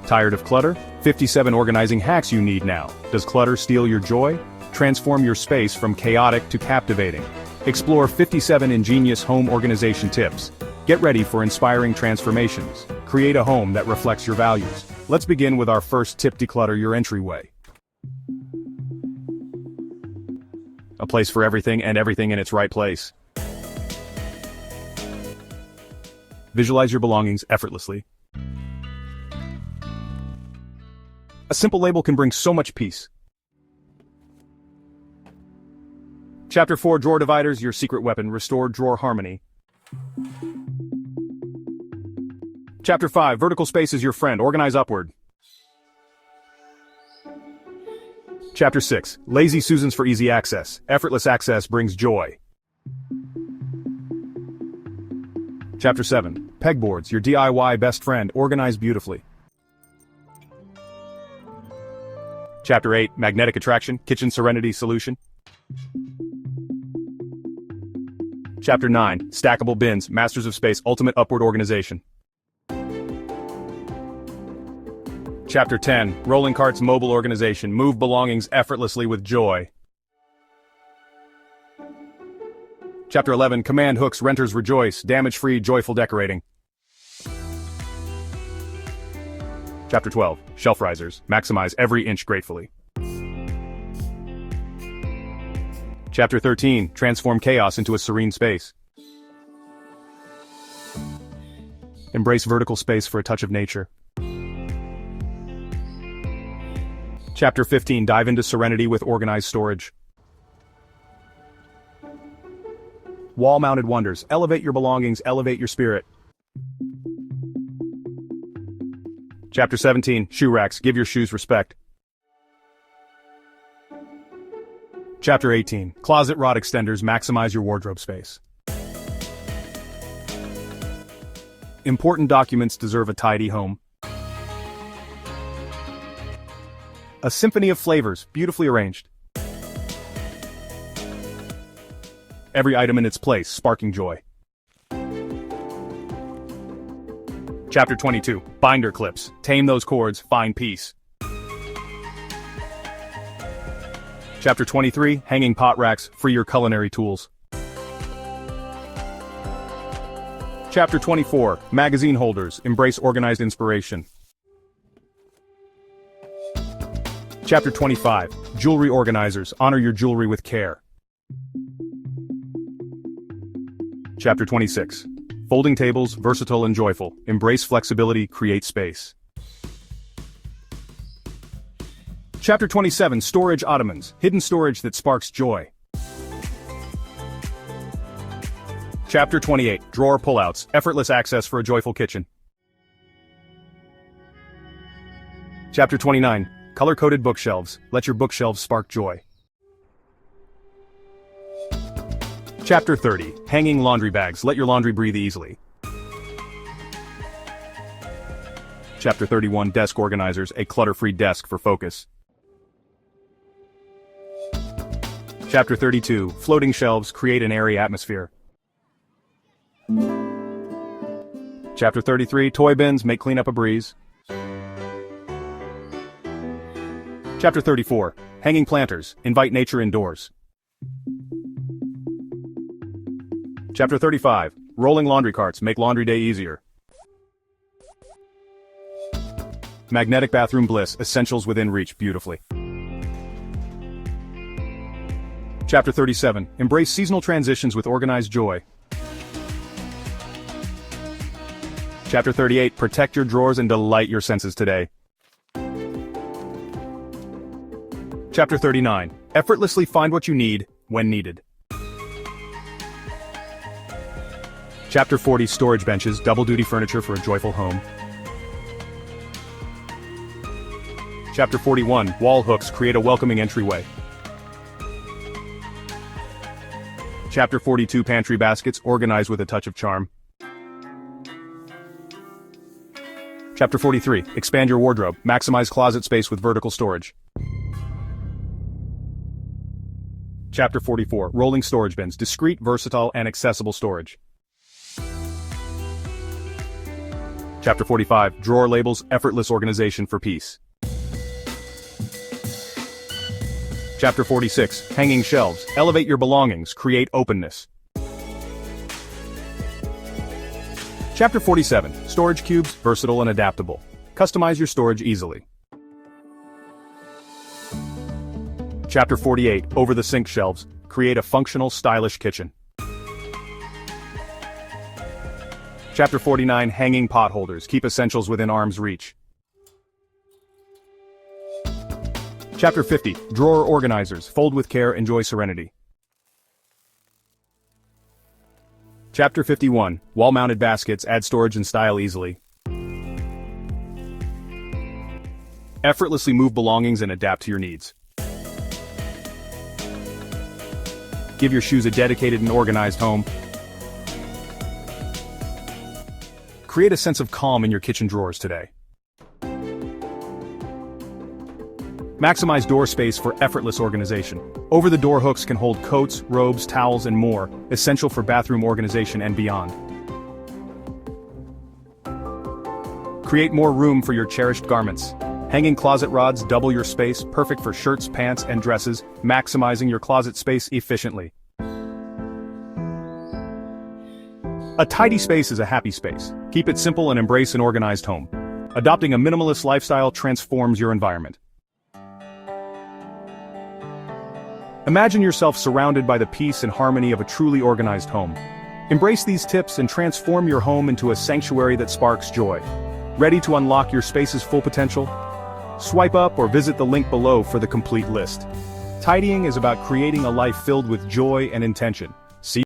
Tired of clutter? 57 organizing hacks you need now. Does clutter steal your joy? Transform your space from chaotic to captivating. Explore 57 ingenious home organization tips. Get ready for inspiring transformations. Create a home that reflects your values. Let's begin with our first tip: declutter your entryway. A place for everything and everything in its right place. Visualize your belongings effortlessly. A simple label can bring so much peace. Chapter 4: Drawer Dividers, your secret weapon. Restore drawer harmony. Chapter 5: Vertical space is your friend. Organize upward. Chapter 6: Lazy Susans for easy access. Effortless access brings joy. Chapter 7: Pegboards, your DIY best friend. Organize beautifully. Chapter 8: Magnetic Attraction, Kitchen Serenity Solution. Chapter 9: Stackable Bins, Masters of Space, Ultimate Upward Organization. Chapter 10: Rolling Carts, Mobile Organization, Move belongings effortlessly with joy. Chapter 11: Command Hooks, Renters Rejoice, Damage-free, Joyful Decorating. Chapter 12: Shelf Risers, Maximize every inch gratefully. Chapter 13: Transform chaos into a serene space. Embrace vertical space for a touch of nature. Chapter 15: Dive into serenity with organized storage. Wall-mounted wonders, elevate your belongings, elevate your spirit. Chapter 17: Shoe racks, give your shoes respect. Chapter 18: Closet rod extenders, maximize your wardrobe space. Important documents deserve a tidy home. A symphony of flavors, beautifully arranged. Every item in its place, sparking joy. Chapter 22: Binder clips, tame those cords, find peace. Chapter 23: Hanging pot racks, free your culinary tools. Chapter 24: Magazine holders, embrace organized inspiration. Chapter 25: Jewelry organizers, honor your jewelry with care. Chapter 26: Folding tables, versatile and joyful, embrace flexibility, create space. Chapter 27: Storage ottomans, hidden storage that sparks joy. Chapter 28: Drawer pullouts, effortless access for a joyful kitchen. Chapter 29: Color-coded bookshelves, let your bookshelves spark joy. Chapter 30: Hanging laundry bags, let your laundry breathe easily. Chapter 31: Desk organizers, a clutter-free desk for focus. Chapter 32: Floating shelves, create an airy atmosphere. Chapter 33: Toy bins, make cleanup a breeze. Chapter 34: Hanging planters, invite nature indoors. Chapter 35: Rolling laundry carts, make laundry day easier. Magnetic bathroom bliss, essentials within reach beautifully. Chapter 37: Embrace seasonal transitions with organized joy. Chapter 38: Protect your drawers and delight your senses today. Chapter 39: Effortlessly find what you need, when needed. Chapter 40: Storage benches, double-duty furniture for a joyful home. Chapter 41: Wall hooks, create a welcoming entryway. Chapter 42: Pantry baskets, organize with a touch of charm. Chapter 43: Expand your wardrobe, maximize closet space with vertical storage. Chapter 44: Rolling storage bins, discreet, versatile, and accessible storage. Chapter 45, Drawer Labels, Effortless Organization for Peace. Chapter 46, Hanging Shelves, Elevate Your Belongings, Create Openness. Chapter 47, Storage Cubes, Versatile and Adaptable. Customize your storage easily. Chapter 48, Over the Sink Shelves, Create a Functional, Stylish Kitchen. Chapter 49, Hanging Pot Holders, Keep Essentials within arm's reach. Chapter 50, Drawer Organizers, Fold with Care, Enjoy Serenity. Chapter 51, Wall-Mounted Baskets, Add storage and style easily. Effortlessly move belongings and adapt to your needs. Give your shoes a dedicated and organized home. Create a sense of calm in your kitchen drawers today. Maximize door space for effortless organization. Over-the-door hooks can hold coats, robes, towels, and more, essential for bathroom organization and beyond. Create more room for your cherished garments. Hanging closet rods double your space, perfect for shirts, pants, and dresses, maximizing your closet space efficiently. A tidy space is a happy space. Keep it simple and embrace an organized home. Adopting a minimalist lifestyle transforms your environment. Imagine yourself surrounded by the peace and harmony of a truly organized home. Embrace these tips and transform your home into a sanctuary that sparks joy. Ready to unlock your space's full potential? Swipe up or visit the link below for the complete list. Tidying is about creating a life filled with joy and intention.